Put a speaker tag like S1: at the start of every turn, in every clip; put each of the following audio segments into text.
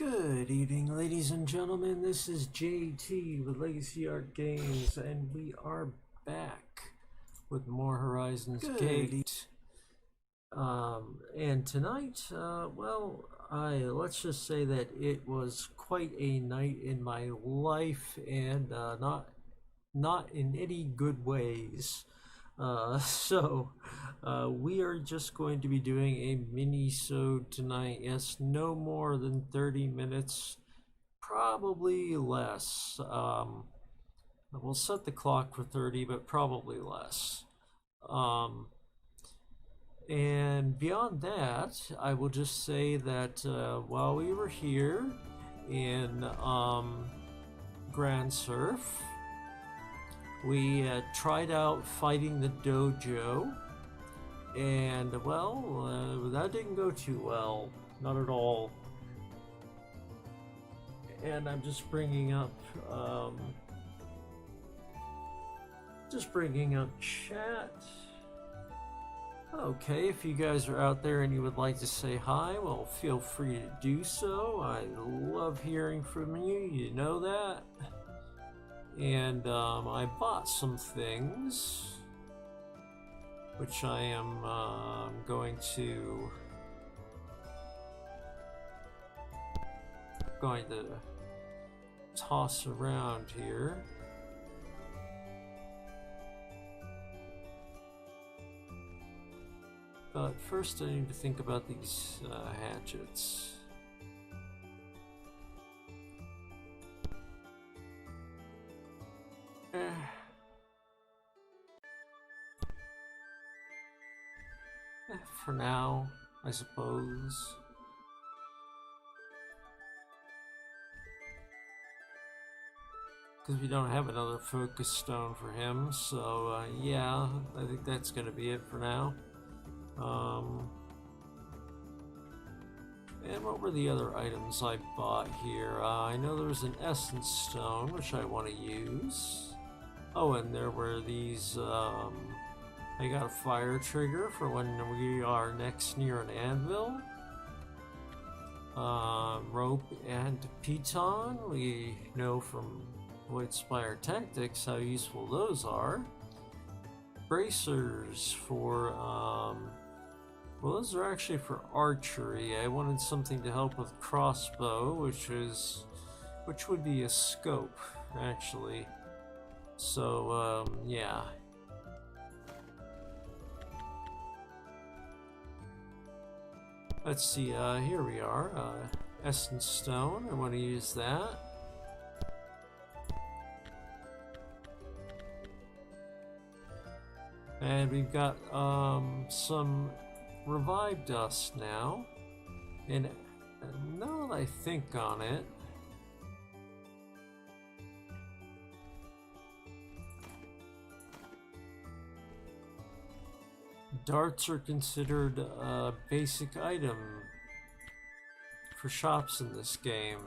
S1: Good evening, ladies and gentlemen. This is JT with Legacy Art Games, and we are back with more Horizons Gate. And tonight, let's just say that it was quite a night in my life, and not in any good ways. We are just going to be doing a mini-sode tonight. Yes, no more than 30 minutes, probably less. We'll set the clock for 30, but probably less. And beyond that, I will just say that while we were here in Grand Surf, we tried out fighting the dojo, and that didn't go too well, not at all. And I'm just bringing up chat. Okay, if you guys are out there and you would like to say hi, well, feel free to do so. I love hearing from you, you know that. And I bought some things, which I am going to toss around here. But first I need to think about these hatchets. For now, I suppose. Because we don't have another focus stone for him, so yeah, I think that's going to be it for now. And what were the other items I bought here? I know there was an essence stone, which I want to use. Oh, and there were these, I got a fire trigger for when we are next near an anvil. Rope and piton. We know from Void Spire Tactics how useful those are. Bracers for, well, those are actually for archery. I wanted something to help with crossbow, which would be a scope, actually. So, yeah. Let's see, here we are, Essence Stone, I want to use that. And we've got, some Revive Dust now, and now that I think on it, darts are considered a basic item for shops in this game.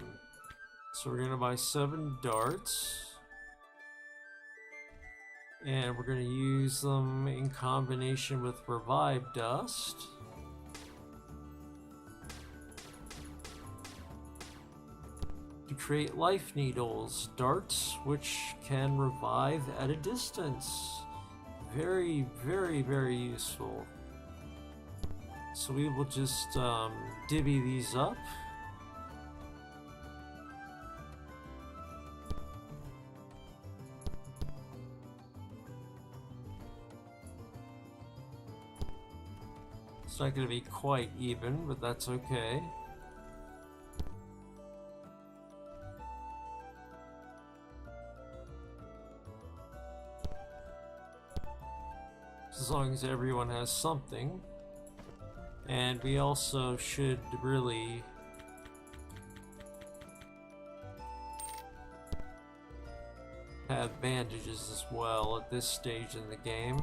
S1: So we're going to buy 7 darts. And we're going to use them in combination with Revive Dust. To create life needles, darts which can revive at a distance. Very, very, very useful. So we will just divvy these up. It's not going to be quite even, but that's okay. As long as everyone has something. And we also should really have bandages as well at this stage in the game.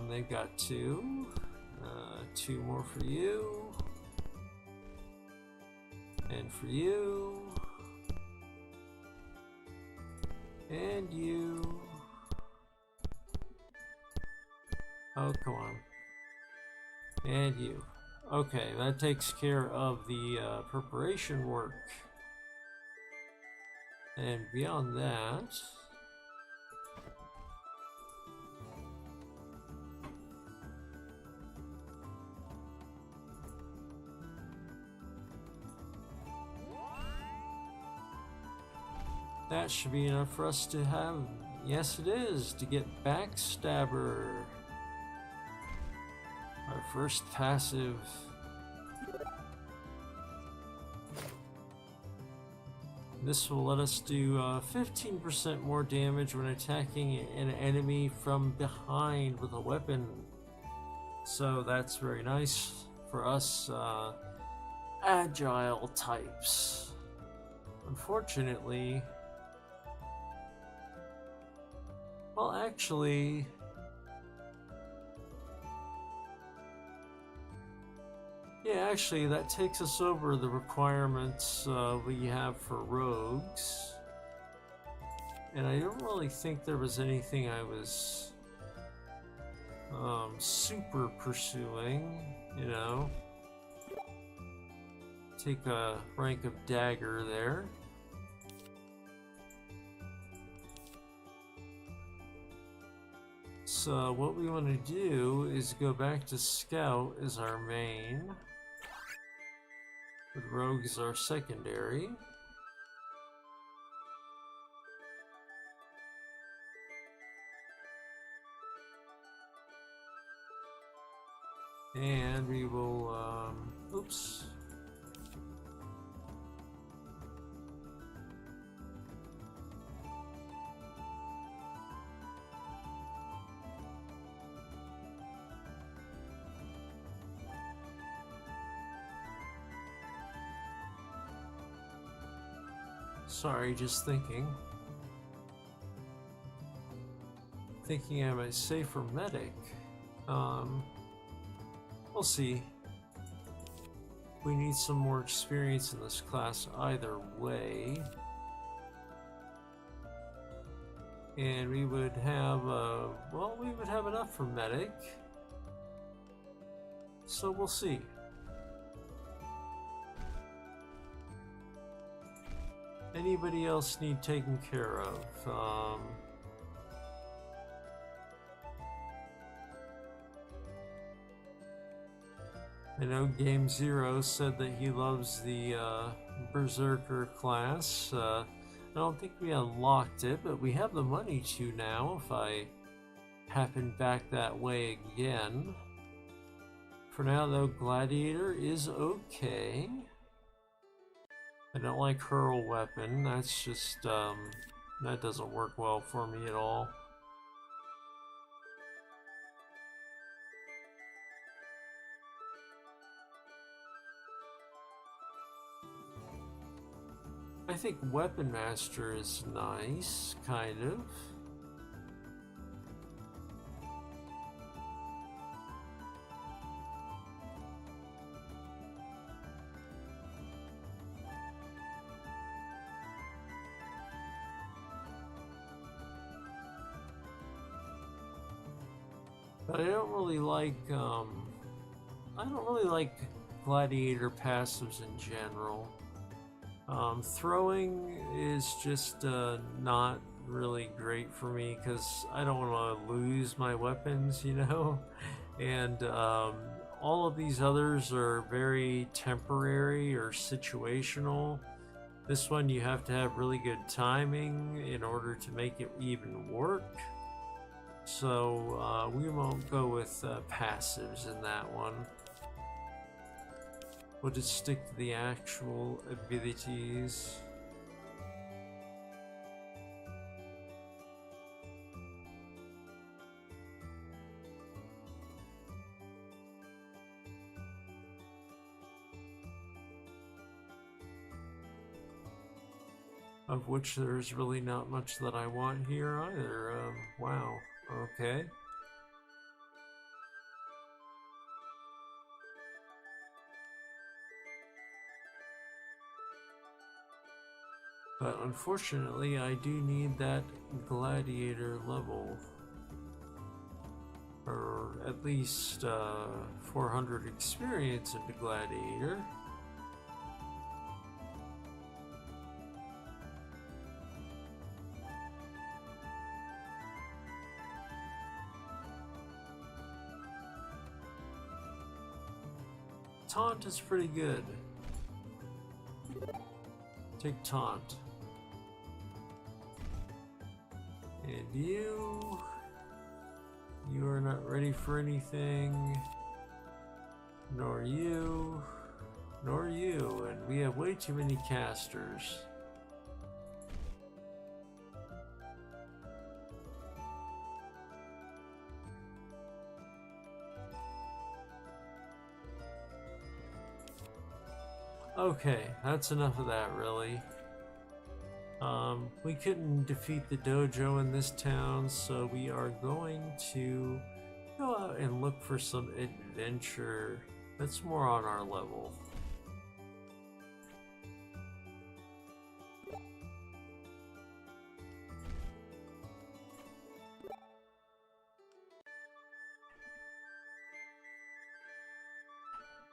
S1: They've got 2. 2 more for you. And for you. And you. Oh, come on. And you. Okay, that takes care of the preparation work. And beyond that... that should be enough for us to have... Yes, it is, to get Backstabber. Our first passive. This will let us do 15% more damage when attacking an enemy from behind with a weapon. So that's very nice for us agile types. Unfortunately... well, actually... yeah, actually, that takes us over the requirements we have for rogues. And I don't really think there was anything I was super pursuing, you know. Take a rank of dagger there. So what we want to do is go back to Scout as our main, with Rogue as our secondary. And we will, oops. Sorry, just thinking. Thinking I'm a safer medic. We'll see. We need some more experience in this class either way. And we would have, well, we would have enough for medic. So we'll see. Anybody else need taken care of? I know Game Zero said that he loves the Berserker class. I don't think we unlocked it, but we have the money to now if I happen back that way again. For now though, Gladiator is okay. I don't like Hurl Weapon, that's just, that doesn't work well for me at all. I think Weapon Master is nice, kind of. But I don't really like, Gladiator passives in general. Throwing is just not really great for me because I don't want to lose my weapons, you know? And all of these others are very temporary or situational. This one you have to have really good timing in order to make it even work. So we won't go with passives in that one. We'll just stick to the actual abilities. Of which there's really not much that I want here either. Wow, okay. But unfortunately, I do need that Gladiator level. or at least 400 experience into Gladiator. Taunt is pretty good. Take Taunt. And you are not ready for anything. Nor you. Nor you. And we have way too many casters. Okay, that's enough of that, really. We couldn't defeat the dojo in this town, so we are going to go out and look for some adventure that's more on our level.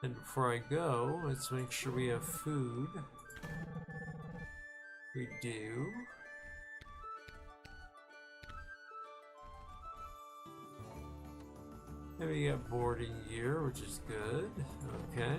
S1: And before I go, let's make sure we have food. We do. And we got boarding gear, which is good. Okay.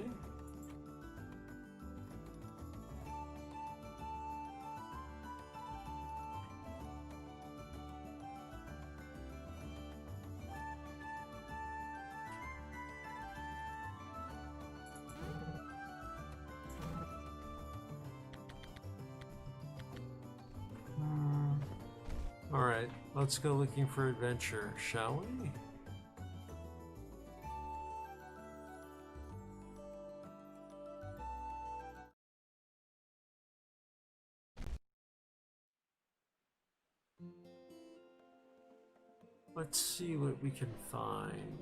S1: Alright, let's go looking for adventure, shall we? Let's see what we can find.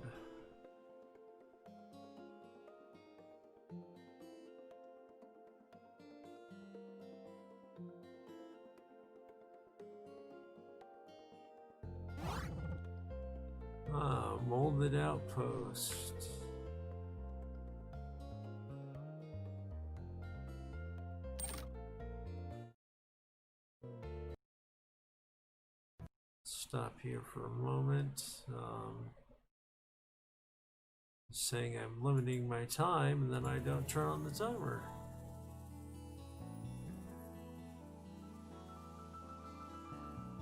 S1: Molded outpost. Stop here for a moment. Saying I'm limiting my time, and then I don't turn on the timer.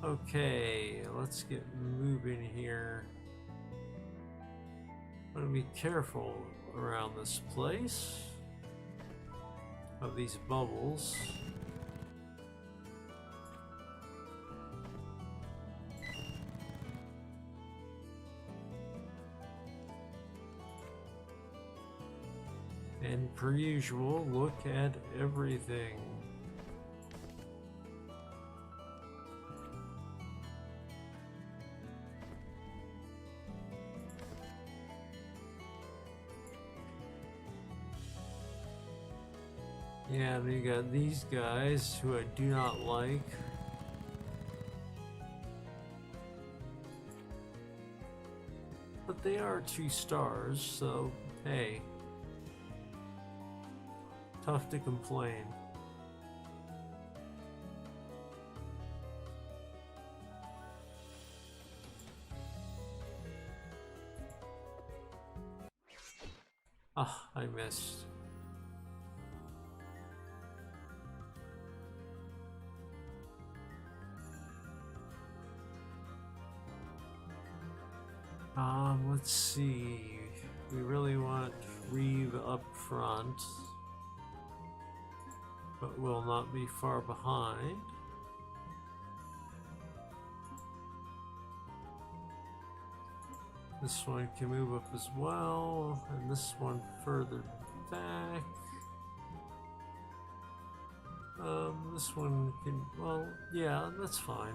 S1: Okay, let's get moving here. I'm gonna be careful around this place of these bubbles. And per usual, look at everything. Yeah, and you got these guys who I do not like. But they are 2 stars, so hey. Tough to complain. Ah, I missed. Let's see. We really want Reeve up front, but will not be far behind. This one can move up as well, and this one further back. This one can, well, yeah, that's fine.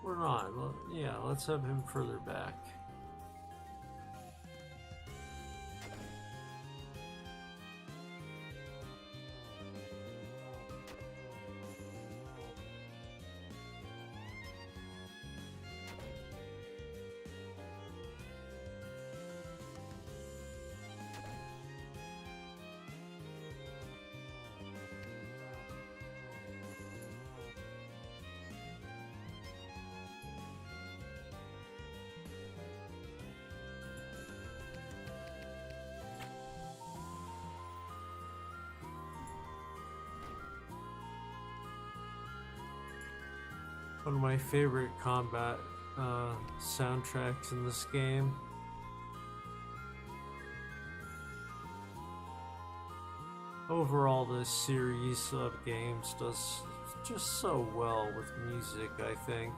S1: Or not, well, yeah, let's have him further back. One of my favorite combat soundtracks in this game. Overall, this series of games does just so well with music, I think.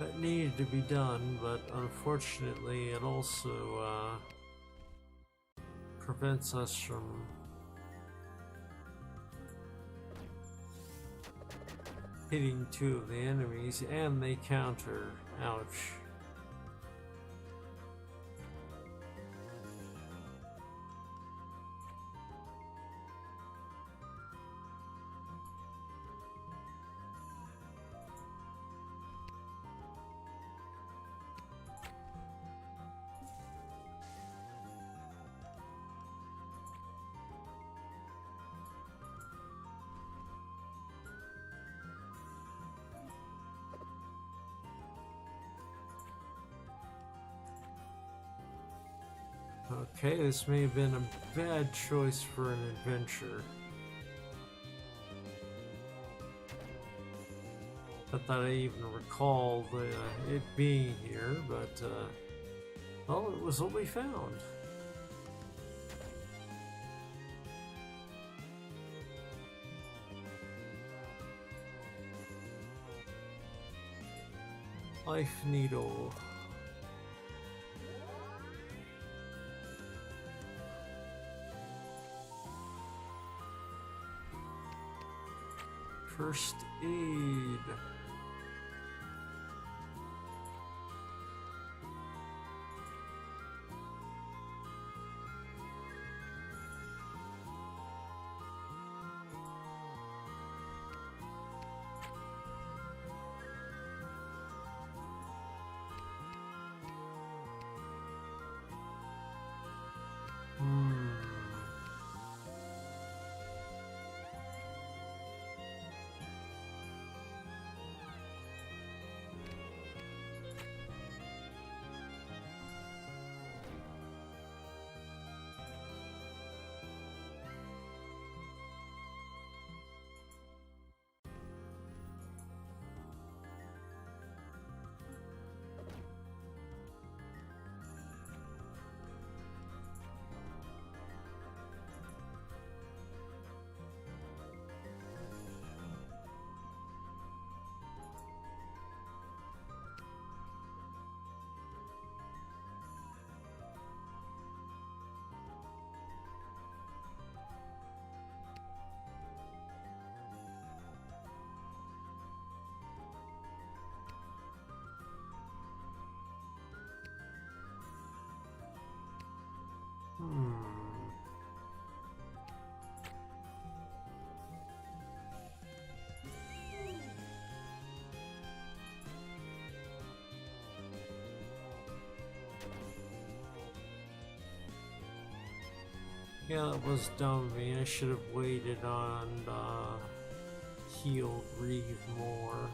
S1: That needed to be done, but unfortunately it also prevents us from hitting two of the enemies, and they counter. Ouch. Okay, this may have been a bad choice for an adventure. Not that I even recall it being here, but, well, it was what we found. Life needle. First aid. Yeah, that was dumb of me. I should have waited on heal breathe more.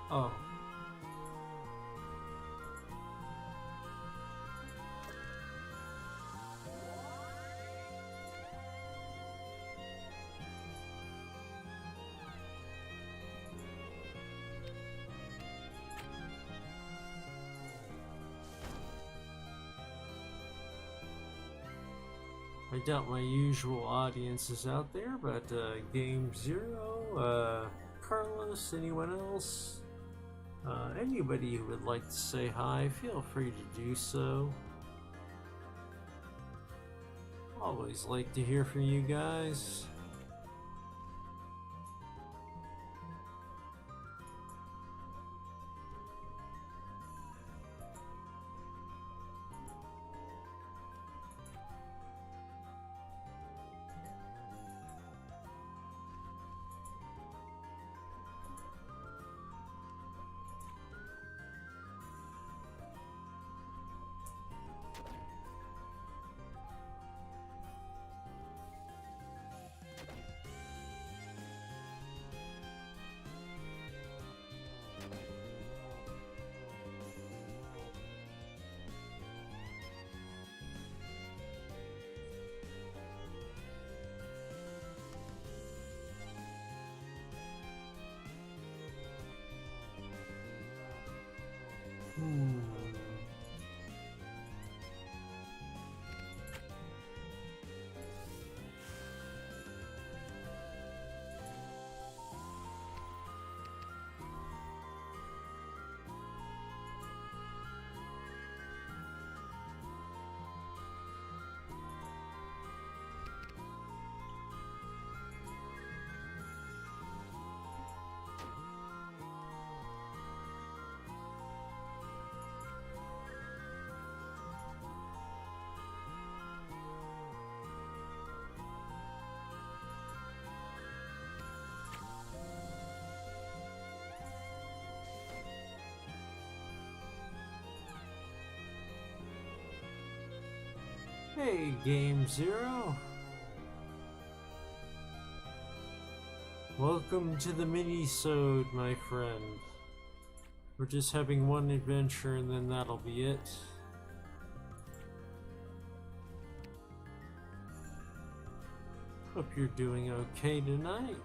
S1: Oh. I doubt my usual audience is out there, but Game Zero, Carlos, anyone else? Anybody who would like to say hi, feel free to do so. Always like to hear from you guys. Hey, Game Zero. Welcome to the minisode, my friend. We're just having one adventure and then that'll be it. Hope you're doing okay tonight.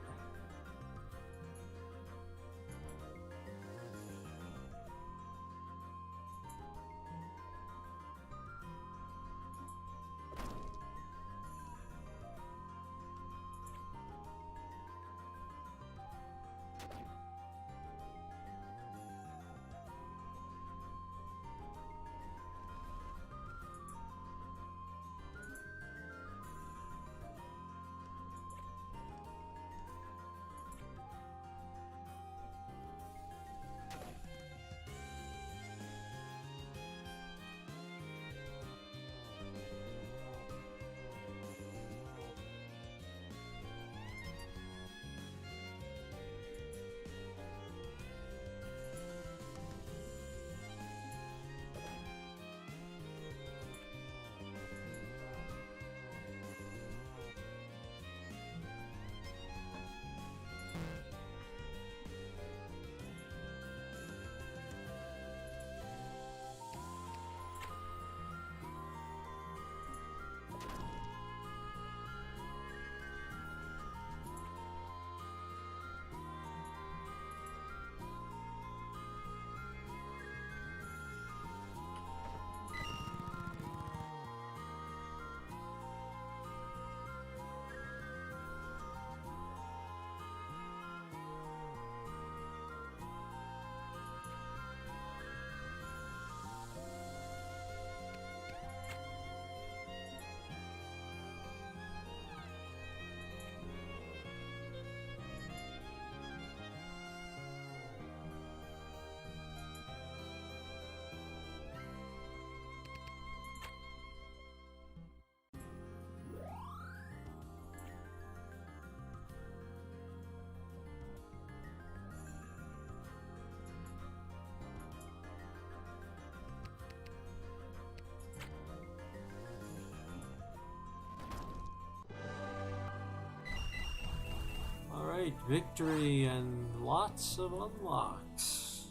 S1: Alright, victory and lots of unlocks.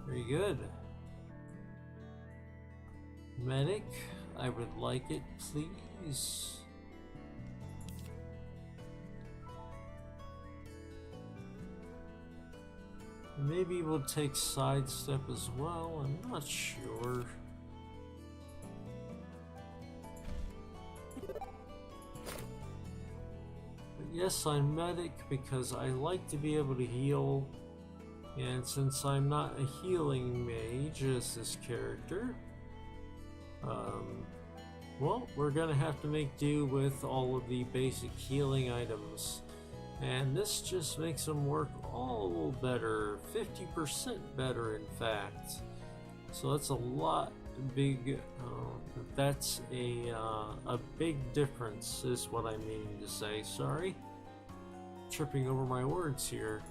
S1: Very good. Medic, I would like it, please. Maybe we'll take sidestep as well, I'm not sure. Yes, I'm medic because I like to be able to heal And since I'm not a healing mage as this character, well, we're gonna have to make do with all of the basic healing items. And this just makes them work all better, 50% better in fact. So that's a lot big, that's a big difference is what I mean to say, sorry. Tripping over my words here.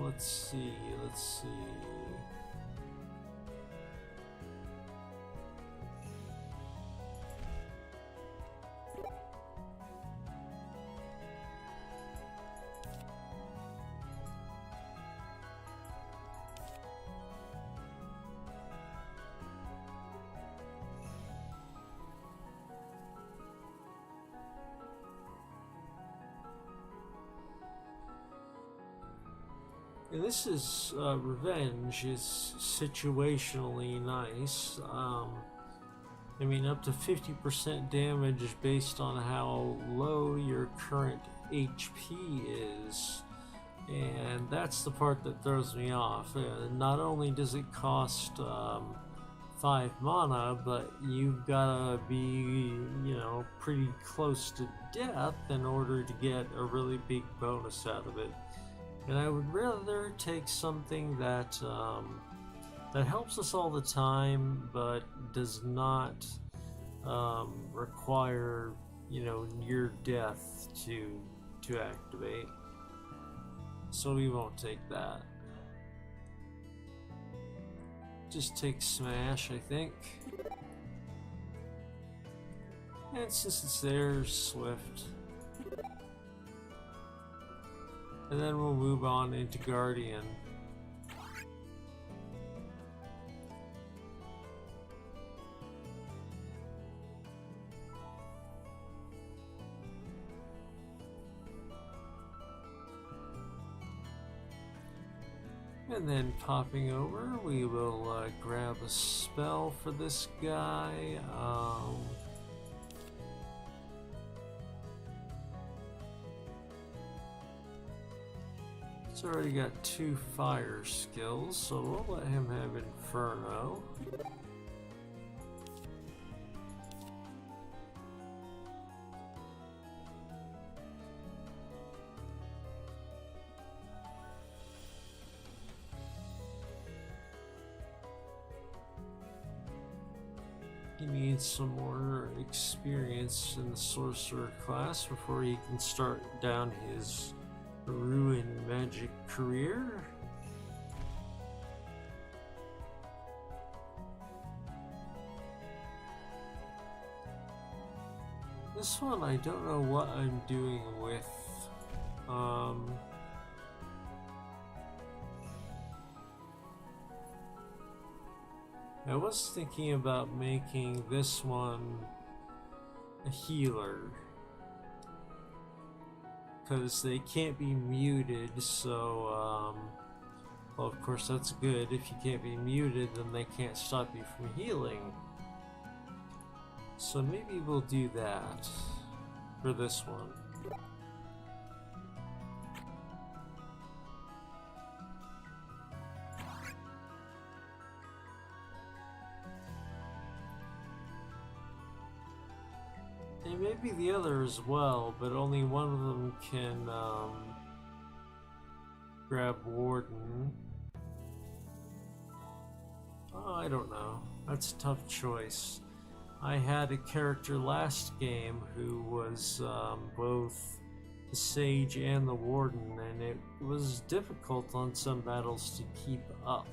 S1: Let's see. And this is, revenge is situationally nice. I mean, up to 50% damage based on how low your current HP is. And that's the part that throws me off. Not only does it cost 5 mana, but you've gotta be, you know, pretty close to death in order to get a really big bonus out of it. And I would rather take something that that helps us all the time, but does not require, you know, near death to activate. So we won't take that. Just take Smash, I think. And since it's there, Swift. And then we'll move on into Guardian. And then popping over, we will grab a spell for this guy. He's already got 2 fire skills, so we'll let him have Inferno. He needs some more experience in the sorcerer class before he can start down his ruin magic career. This one I don't know what I'm doing with. I was thinking about making this one a healer, because they can't be muted, so well, of course that's good. If you can't be muted, then they can't stop you from healing. So maybe we'll do that for this one. And maybe the other as well, but only one of them can grab Warden. Oh, I don't know. That's a tough choice. I had a character last game who was both the Sage and the Warden, and it was difficult on some battles to keep up.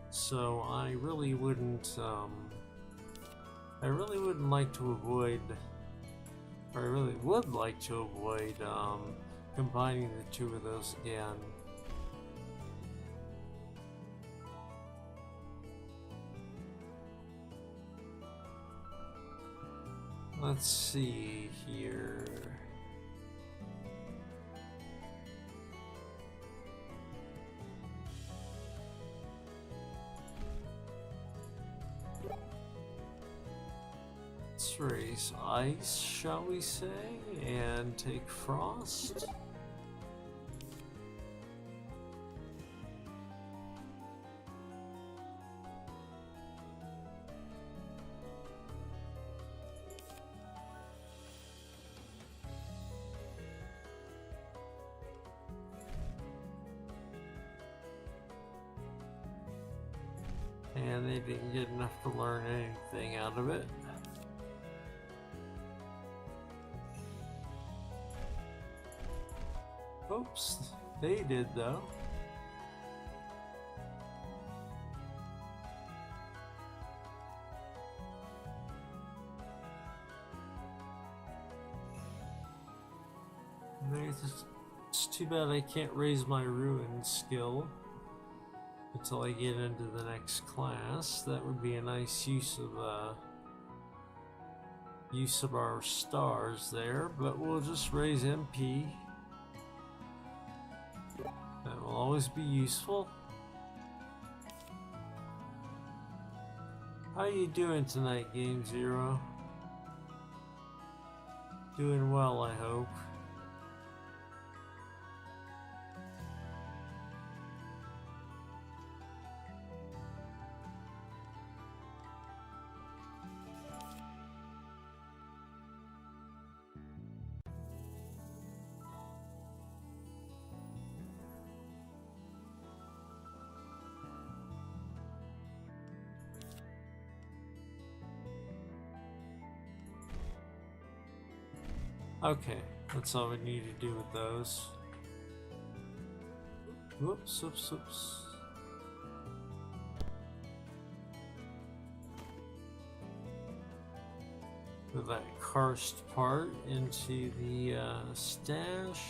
S1: So I really wouldn't like to avoid, or I really would like to avoid combining the two of those again. Let's see here. let's raise ice, shall we say, and take frost. And they didn't get enough to learn anything out of it. Oops, they did though. It's too bad I can't raise my ruin skill until I get into the next class. That would be a nice use of our stars there, but we'll just raise MP. That will always be useful. How you doing tonight, Game Zero? Doing well, I hope. Okay, that's all we need to do with those. Whoops, oops, oops. Put that karst part into the stash.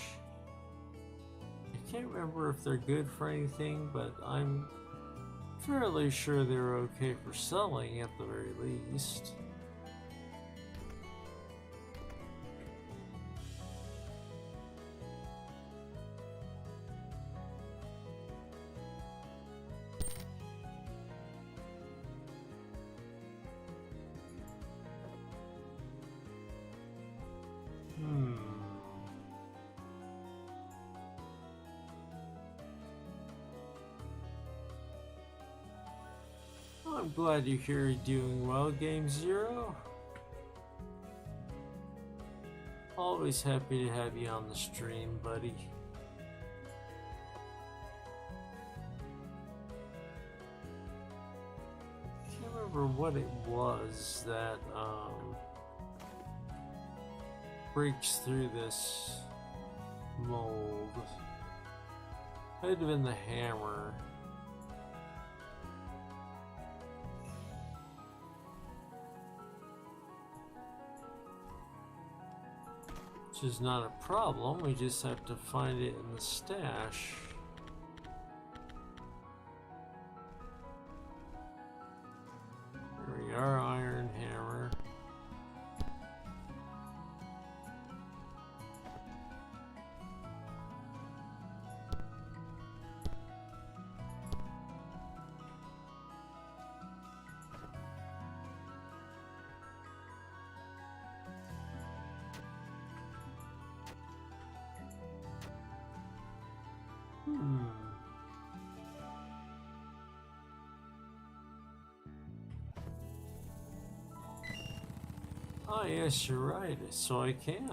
S1: I can't remember if they're good for anything, but I'm fairly sure they're okay for selling at the very least. I'm glad you hear you're doing well, Game Zero. Always happy to have you on the stream, buddy. Can't remember what it was that breaks through this mold. Might have been the hammer. Which is not a problem, we just have to find it in the stash. Here we are, iron hammer. Oh yes, you're right, so I can.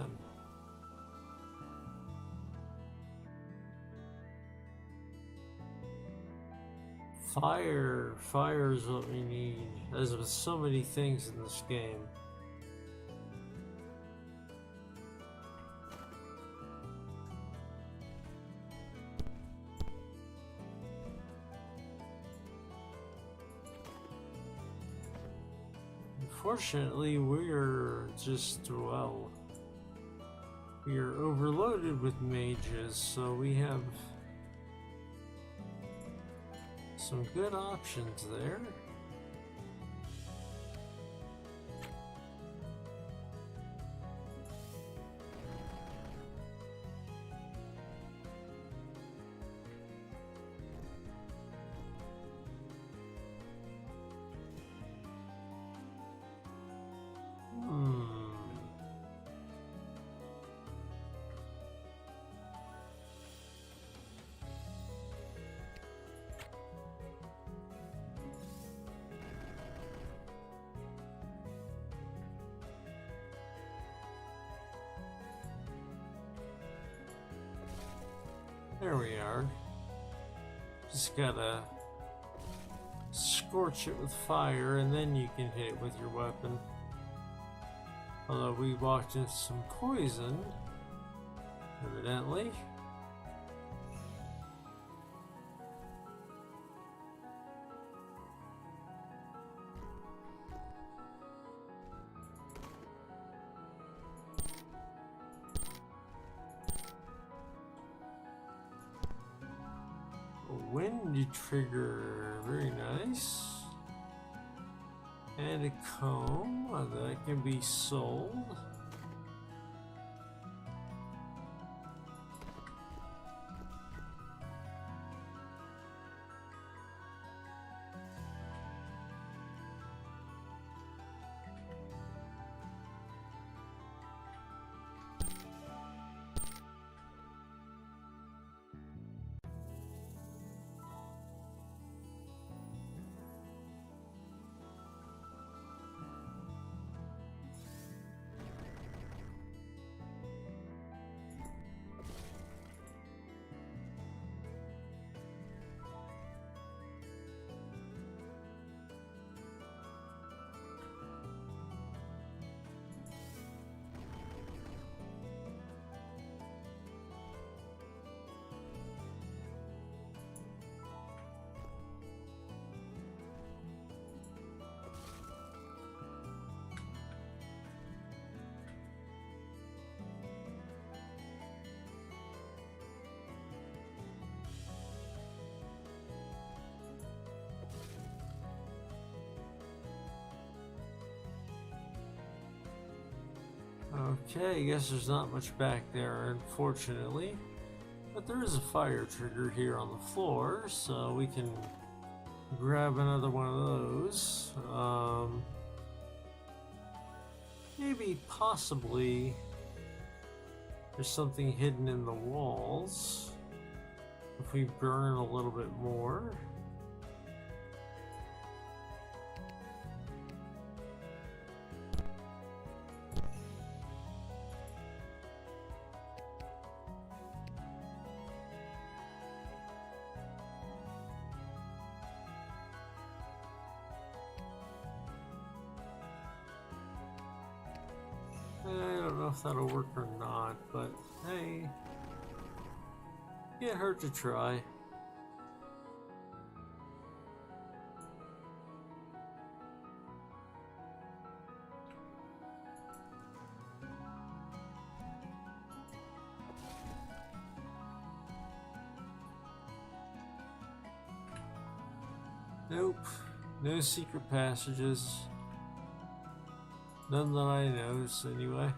S1: Fire is what we need, as with so many things in this game. Unfortunately, we're just, well, we are overloaded with mages, so we have some good options there. There we are. Just gotta scorch it with fire and then you can hit it with your weapon. Although we walked into some poison, evidently. Wind trigger, very nice. And a comb, that can be sold. Okay, I guess there's not much back there, unfortunately. But there is a fire trigger here on the floor, so we can grab another one of those. Maybe, possibly, there's something hidden in the walls. If we burn a little bit more. I don't know if that'll work or not, but hey, can't hurt to try. Nope, no secret passages. None that I notice, anyway.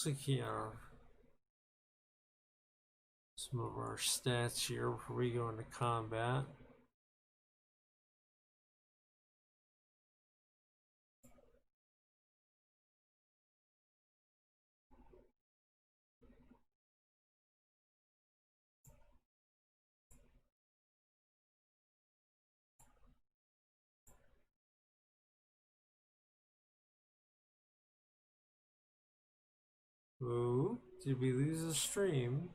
S1: Let's look here. Some of our stats here before we go into combat. Oh, did we lose the stream?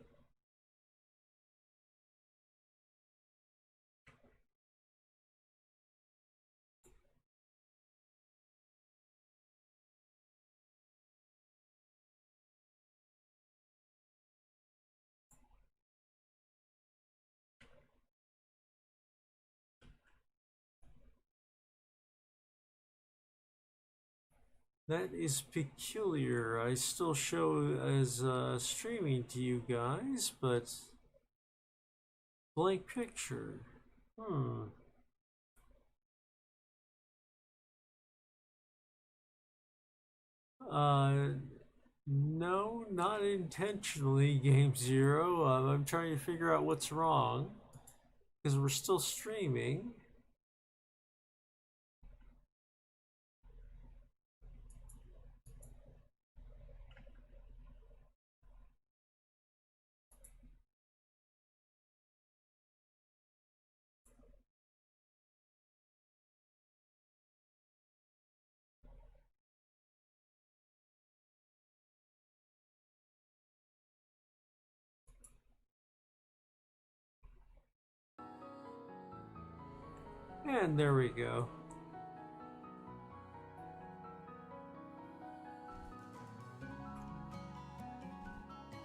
S1: That is peculiar. I still show as streaming to you guys, but blank picture. Hmm. Uh, no, not intentionally, Game Zero. I'm trying to figure out what's wrong because we're still streaming. And there we go.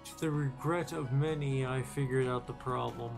S1: To the regret of many, I figured out the problem.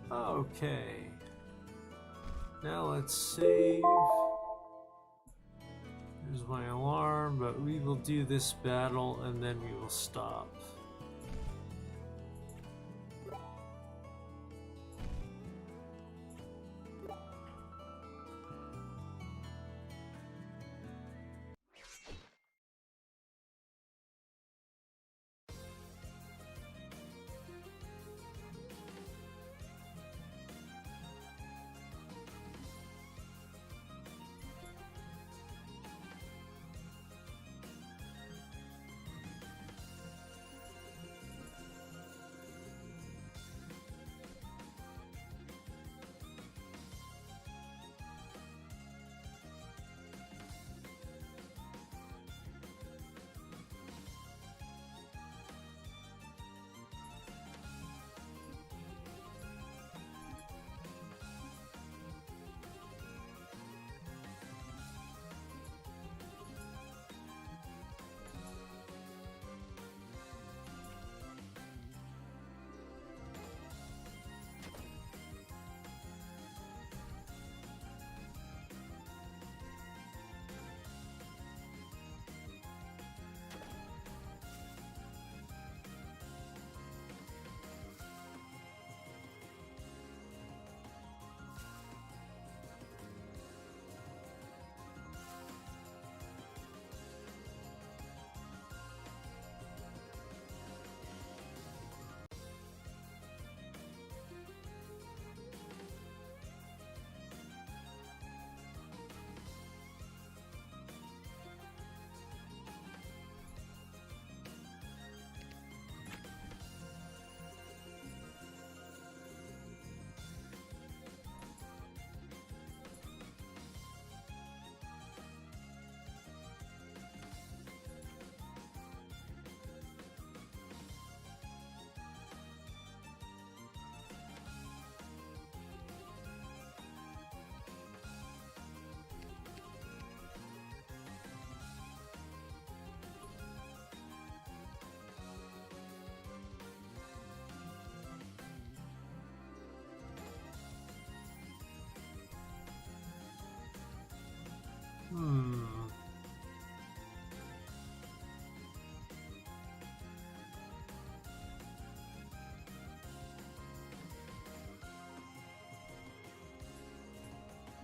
S1: Okay. Now let's save. Here's my alarm, but we will do this battle and then we will stop.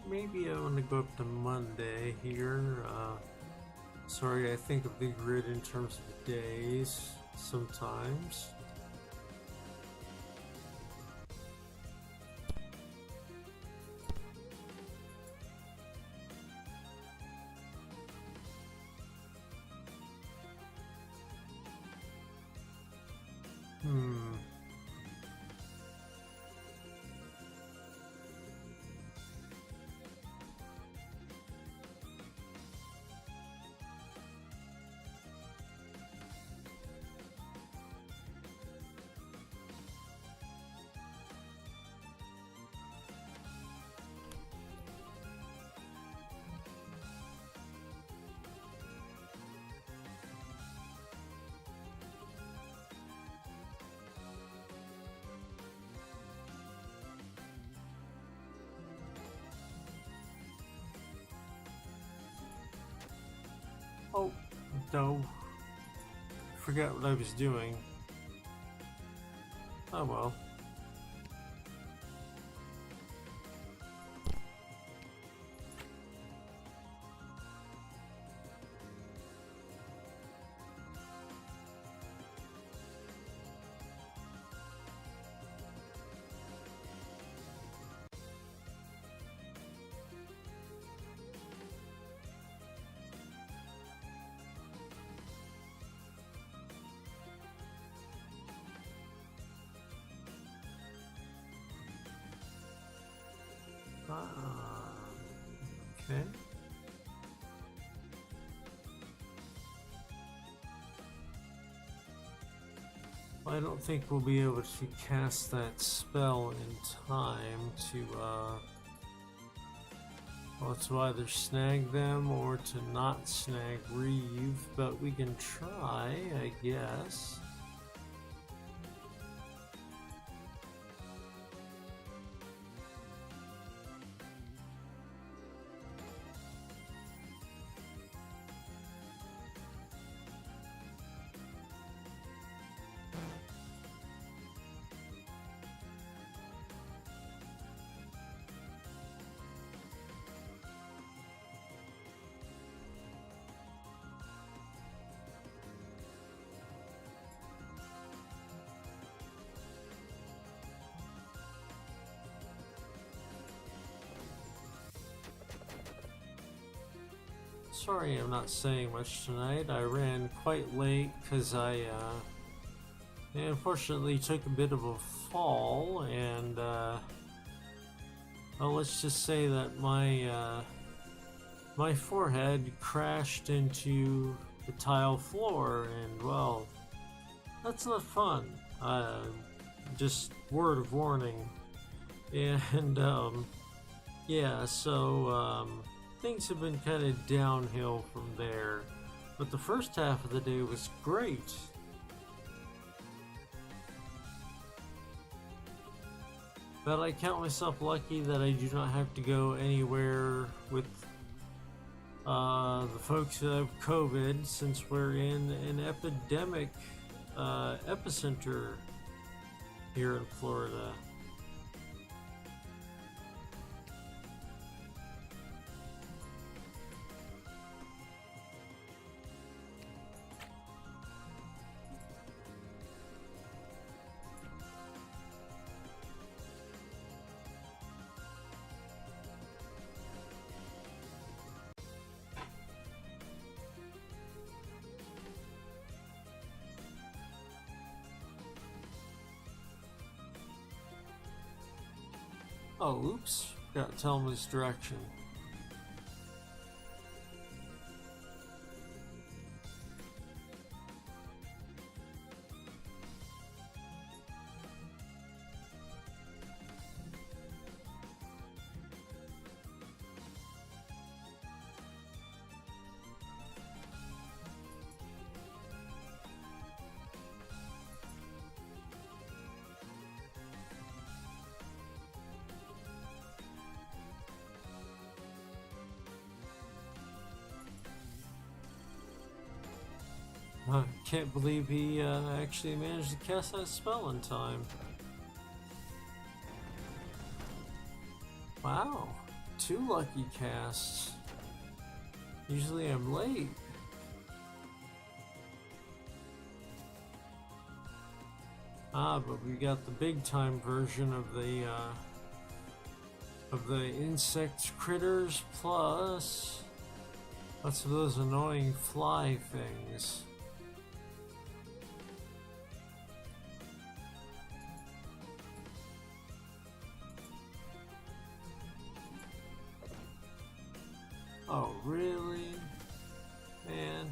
S1: Maybe I want to go up to Monday here. Sorry, I think of the grid in terms of days sometimes. No. Forgot what I was doing. Oh well. Okay. Well, I don't think we'll be able to cast that spell in time to, well, to either snag them or to not snag Reeve, but we can try, I guess. Sorry I'm not saying much tonight. I ran quite late because I unfortunately took a bit of a fall, and well, let's just say that my forehead crashed into the tile floor, and well, that's not fun. Just word of warning. And yeah, so things have been kind of downhill from there, but the first half of the day was great. But I count myself lucky that I do not have to go anywhere with the folks that have COVID, since we're in an epidemic epicenter here in Florida. Oh, oops. Forgot to tell him his direction. I can't believe he actually managed to cast that spell in time. Wow, 2 lucky casts. Usually I'm late. Ah, but we got the big time version of the insect critters, plus lots of those annoying fly things. Oh, really? Man.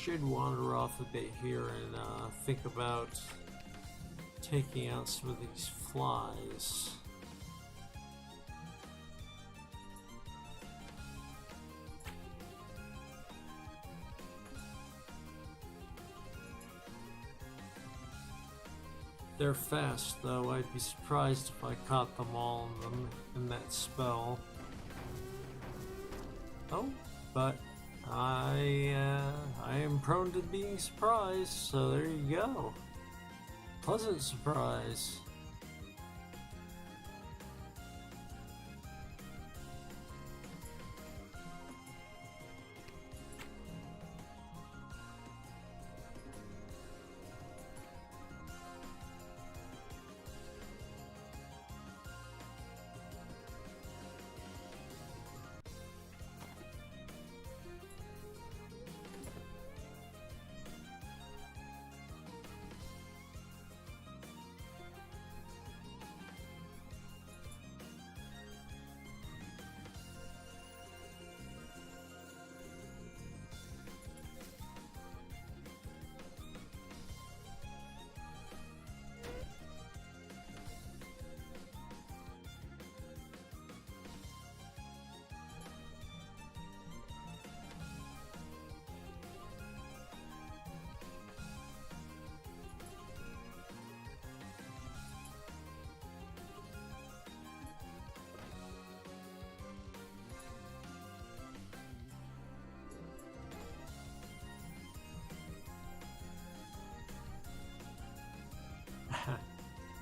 S1: should wander off a bit here and think about taking out some of these flies. They're fast, though. I'd be surprised if I caught them all in that spell. Oh, but I am prone to being surprised, so there you go. Pleasant surprise.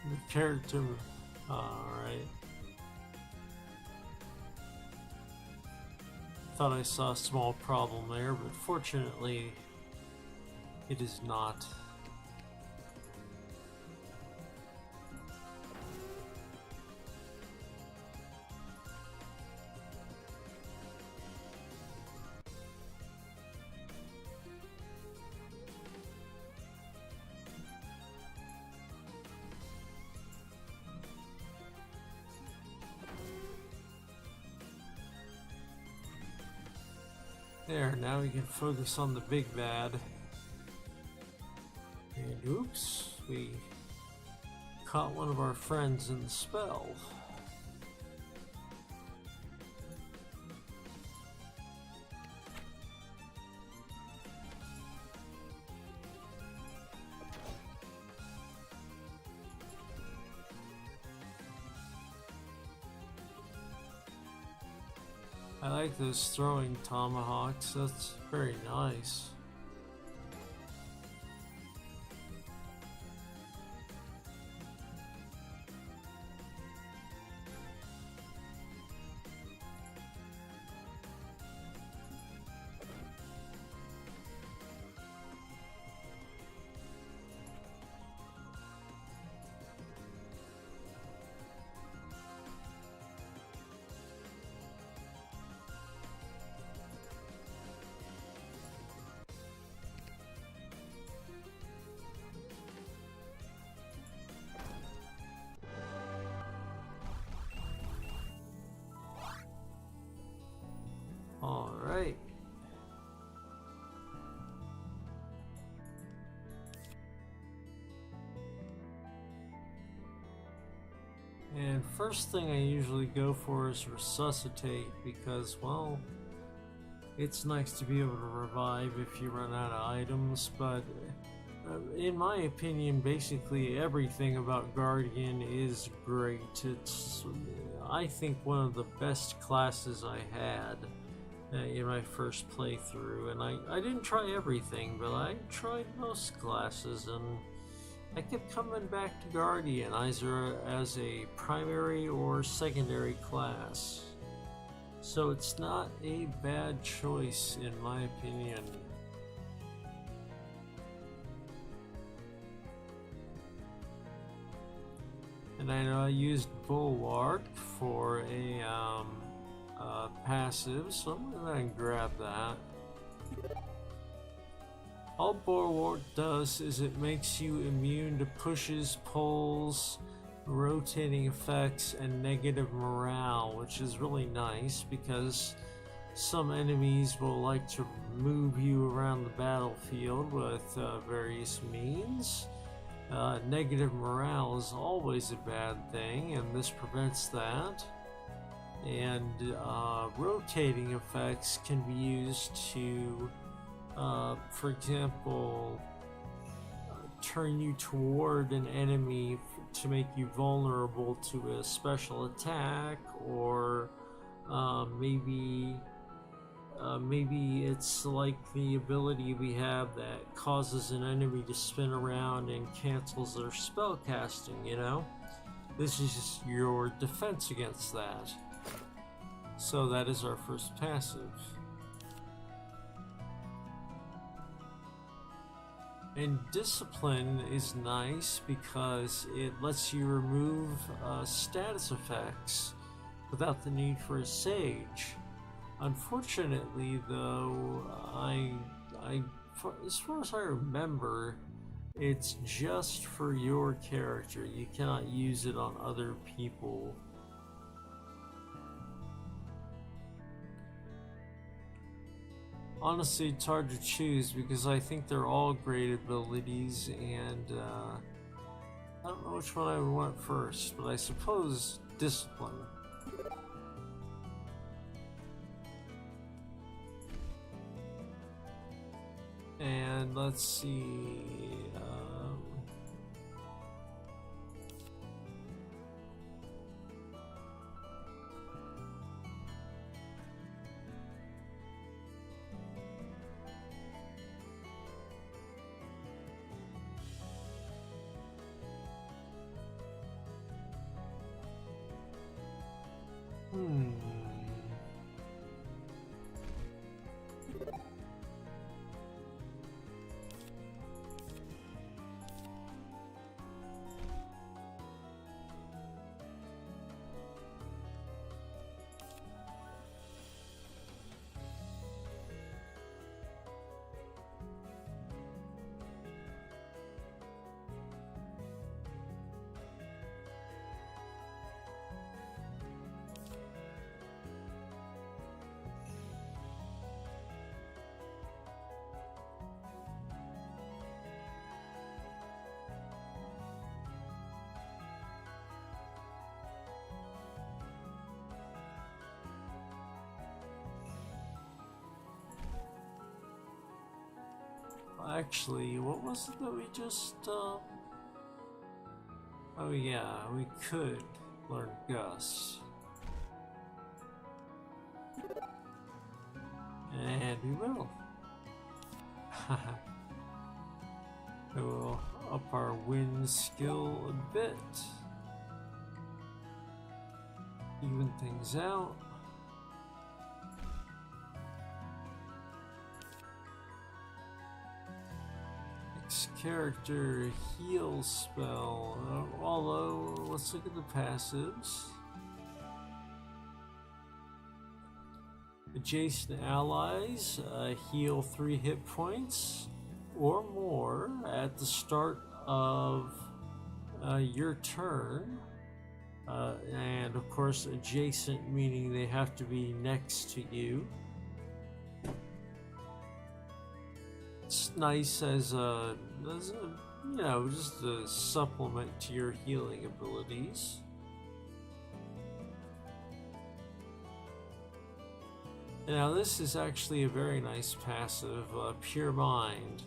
S1: The character, alright. Thought I saw a small problem there, but fortunately, it is not. There, now we can focus on the big bad. And oops, we caught one of our friends in the spell. I like those throwing tomahawks, that's very nice. All right. And first thing I usually go for is resuscitate because, well, it's nice to be able to revive if you run out of items, but in my opinion, basically everything about Guardian is great. It's, I think, one of the best classes I had in my first playthrough, and I didn't try everything, but I tried most classes, and I kept coming back to Guardian either as a primary or secondary class. So it's not a bad choice in my opinion. And I know I used Bulwark for a passive, so I'm gonna go ahead and grab that. All Bulwark does is it makes you immune to pushes, pulls, rotating effects, and negative morale, which is really nice because Some enemies will like to move you around the battlefield with various means. Negative morale is always a bad thing, and this prevents that. And rotating effects can be used to, for example, turn you toward an enemy to make you vulnerable to a special attack, or maybe it's like the ability we have that causes an enemy to spin around and cancels their spell casting, you know? This is just your defense against that. So that is our first passive. And discipline is nice because it lets you remove status effects without the need for a sage. Unfortunately, though, as far as I remember, it's just for your character. You cannot use it on other people. Honestly, it's hard to choose because I think they're all great abilities, and I don't know which one I would want first, but I suppose discipline. And let's see. Actually, what was it that we just, oh yeah, we could learn Gus. And we will. We will up our wind skill a bit. Even things out. Character heal spell, although let's look at the passives. Adjacent allies heal 3 hit points or more at the start of your turn, and of course adjacent meaning they have to be next to you. It's nice as a you know, just a supplement to your healing abilities. Now this is actually a very nice passive, Pure Mind.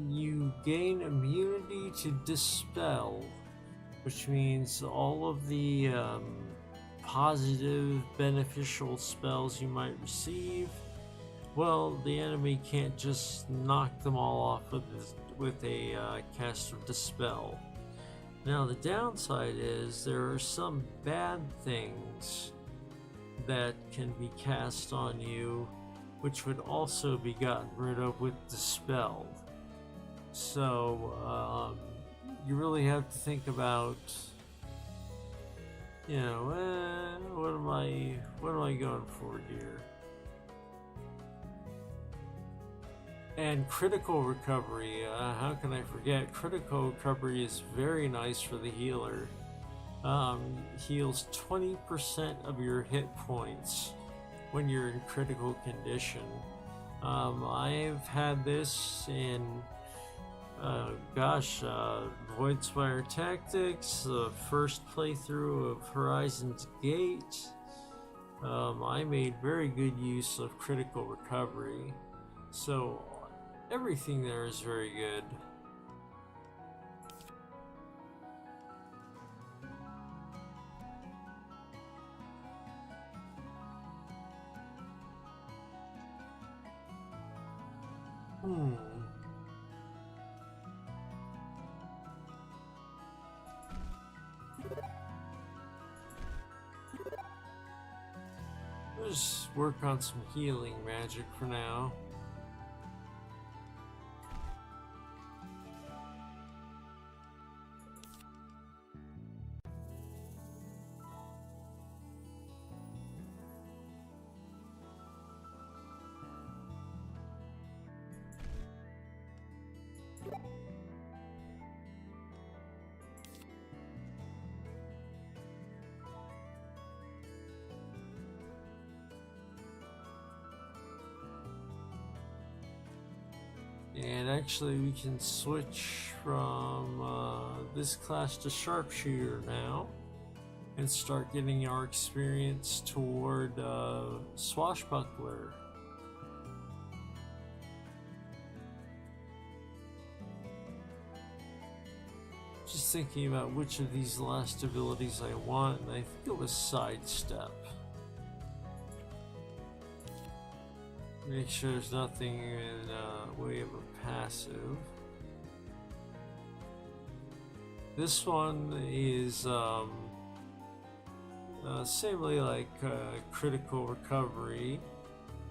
S1: You gain immunity to Dispel, which means all of the positive, beneficial spells you might receive, well, the enemy can't just knock them all off with a cast of Dispel. Now the downside is there are some bad things that can be cast on you, which would also be gotten rid of with Dispel. So you really have to think about, you know, what am I going for here? And critical recovery, how can I forget? Critical recovery is very nice for the healer. Heals 20% of your hit points when you're in critical condition. I've had this in, Void Spire Tactics, the first playthrough of Horizon's Gate. I made very good use of critical recovery, so everything there is very good. Just work on some healing magic for now. And actually we can switch from this class to sharpshooter now and start getting our experience toward swashbuckler. Just thinking about which of these last abilities I want, and I think it was sidestep. Make sure there's nothing in way of a passive. This one is similarly like critical recovery,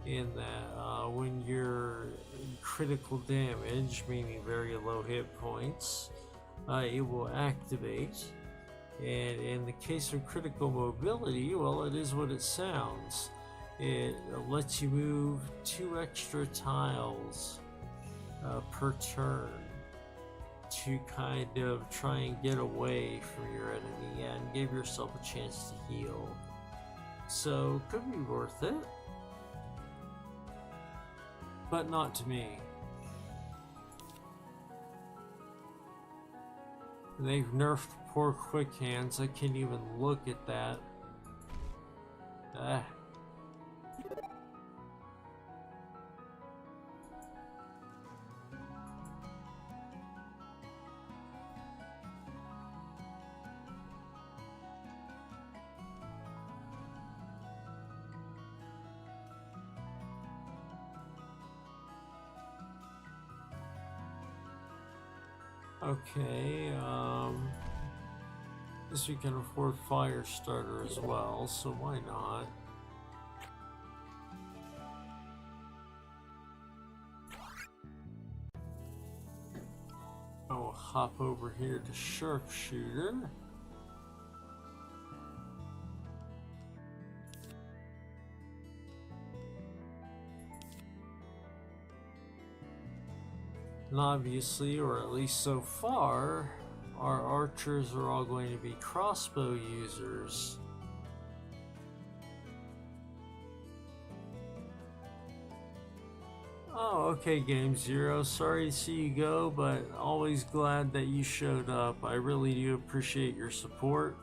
S1: in that when you're critical damage, meaning very low hit points, it will activate. And in the case of critical mobility, well, it is what it sounds. It lets you move 2 extra tiles per turn to kind of try and get away from your enemy and give yourself a chance to heal. So, could be worth it, but not to me. They've nerfed poor quick hands. I can't even look at that. Okay, guess we can afford fire starter as well, so why not? I'll hop over here to sharpshooter. And obviously, or at least so far, our archers are all going to be crossbow users. Oh, okay, Game Zero. Sorry to see you go, but always glad that you showed up. I really do appreciate your support.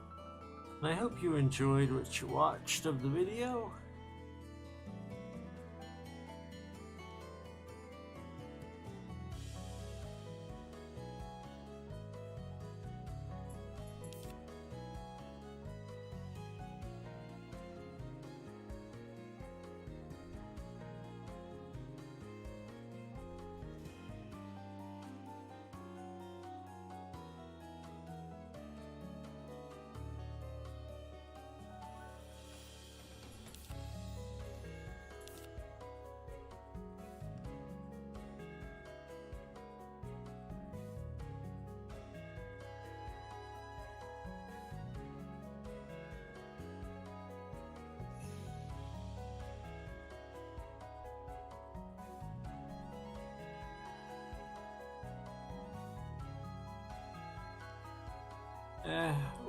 S1: And I hope you enjoyed what you watched of the video.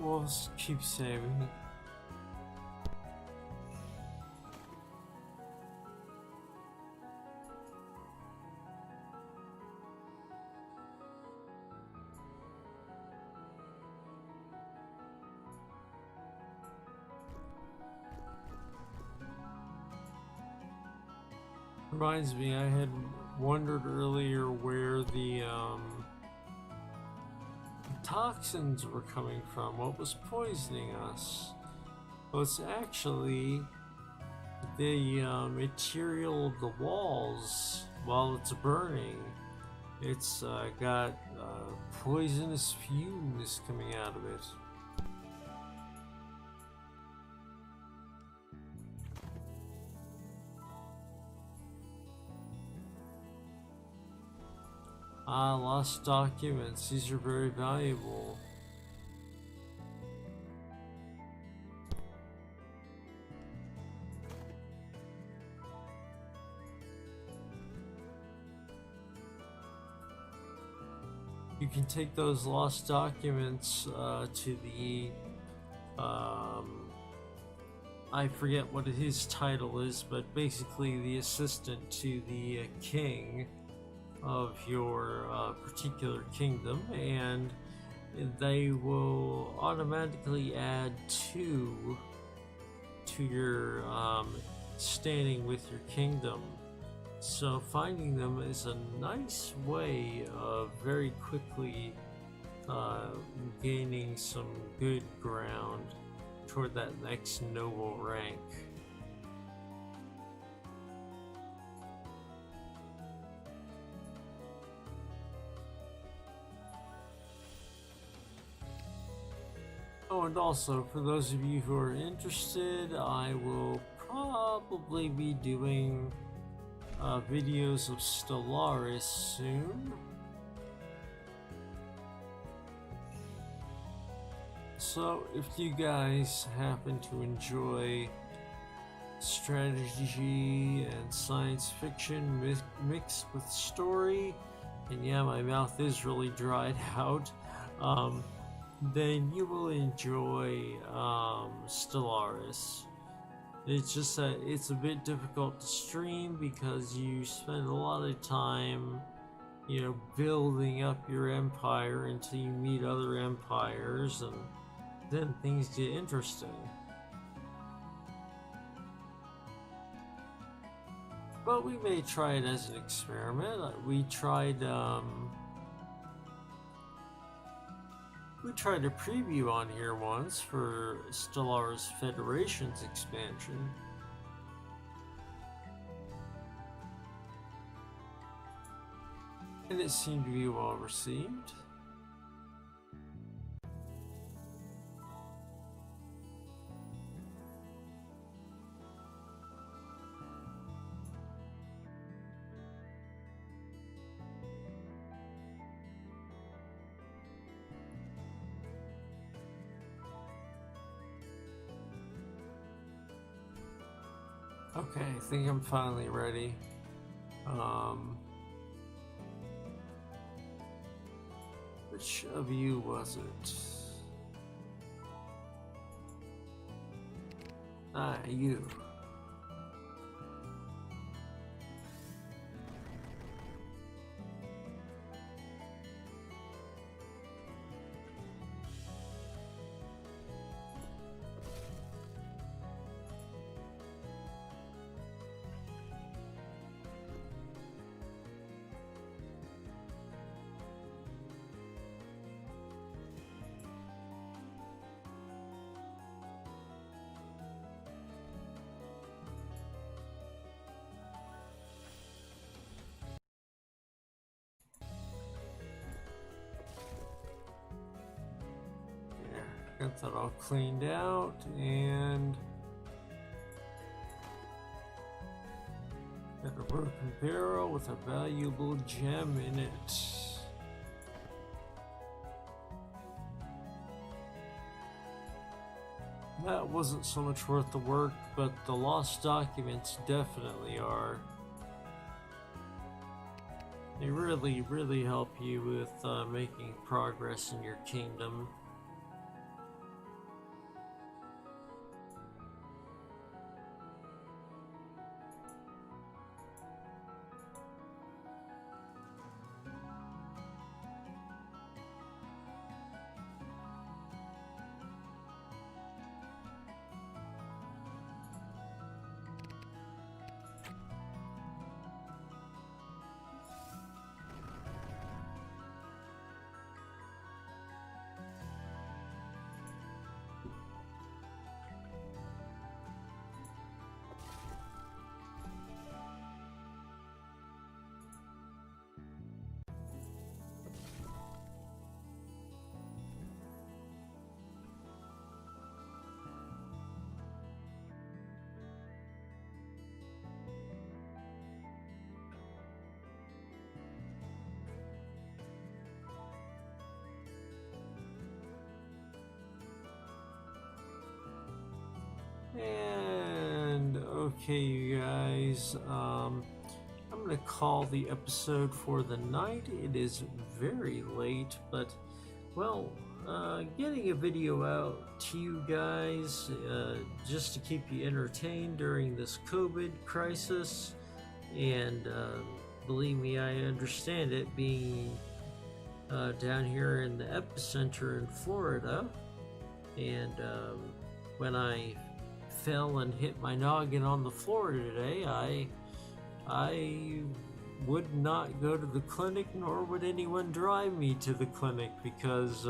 S1: We'll keep saving. Reminds me, I had wondered earlier where the toxins were coming from. What was poisoning us? Well, it's actually the material of the walls while it's burning. It's got poisonous fumes coming out of it. Ah, lost documents. These are very valuable. You can take those lost documents to the I forget what his title is, but basically the assistant to the king of your particular kingdom, and they will automatically add two to your standing with your kingdom. So finding them is a nice way of very quickly gaining some good ground toward that next noble rank. Oh, and also, for those of you who are interested, I will probably be doing videos of Stellaris soon. So, if you guys happen to enjoy strategy and science fiction mixed with story, and yeah, my mouth is really dried out, then you will enjoy Stellaris. It's just that it's a bit difficult to stream because you spend a lot of time, you know, building up your empire until you meet other empires, and then things get interesting. But we may try it as an experiment. We tried a preview on here once for Stellaris Federation's expansion. And it seemed to be well received. Okay, I think I'm finally ready. Which of you was it? Ah, you. Got that all cleaned out, and got a broken barrel with a valuable gem in it. That wasn't so much worth the work, but the lost documents definitely are. They really help you with making progress in your kingdom. And okay, you guys, I'm gonna call the episode for the night. It is very late, but well, getting a video out to you guys just to keep you entertained during this COVID crisis, and believe me, I understand it being down here in the epicenter in Florida, and when I fell and hit my noggin on the floor today, I would not go to the clinic, nor would anyone drive me to the clinic, because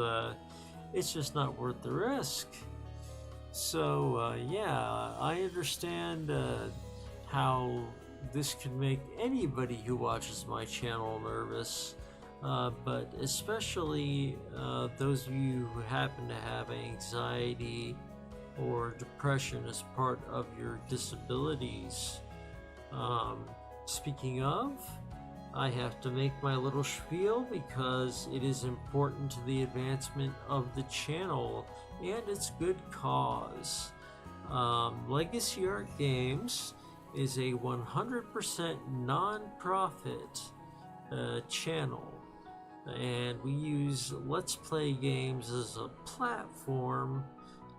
S1: it's just not worth the risk. So yeah, I understand how this can make anybody who watches my channel nervous, but especially those of you who happen to have anxiety or depression as part of your disabilities. Speaking of, I have to make my little spiel because it is important to the advancement of the channel and its good cause. Legacy Art Games is a 100% non-profit channel, and we use Let's Play games as a platform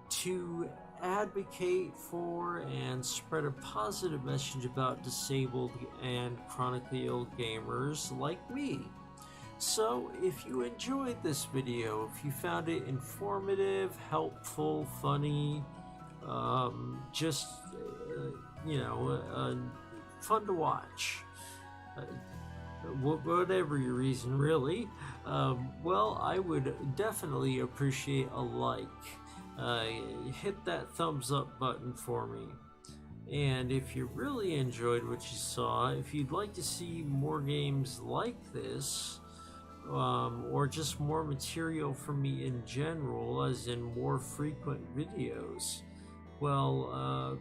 S1: to advocate for and spread a positive message about disabled and chronically ill gamers like me. So if you enjoyed this video, if you found it informative, helpful, funny, just fun to watch, whatever your reason really, well, I would definitely appreciate a like. Hit that thumbs up button for me. And if you really enjoyed what you saw, if you'd like to see more games like this, or just more material from me in general, as in more frequent videos, well,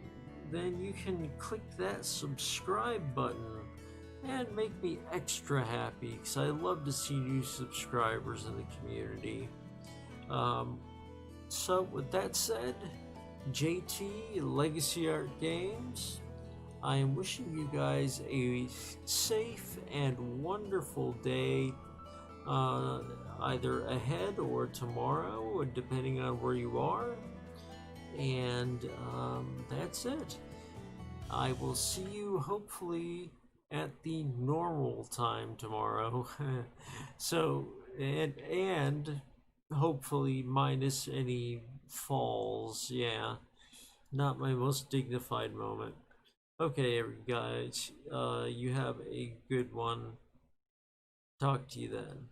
S1: then you can click that subscribe button and make me extra happy, because I love to see new subscribers in the community. So with that said, JT, Legacy Art Games, I am wishing you guys a safe and wonderful day, either ahead or tomorrow, depending on where you are. And that's it. I will see you hopefully at the normal time tomorrow. So, and hopefully minus any falls. Yeah, not my most dignified moment. Okay, guys, you have a good one. Talk to you then.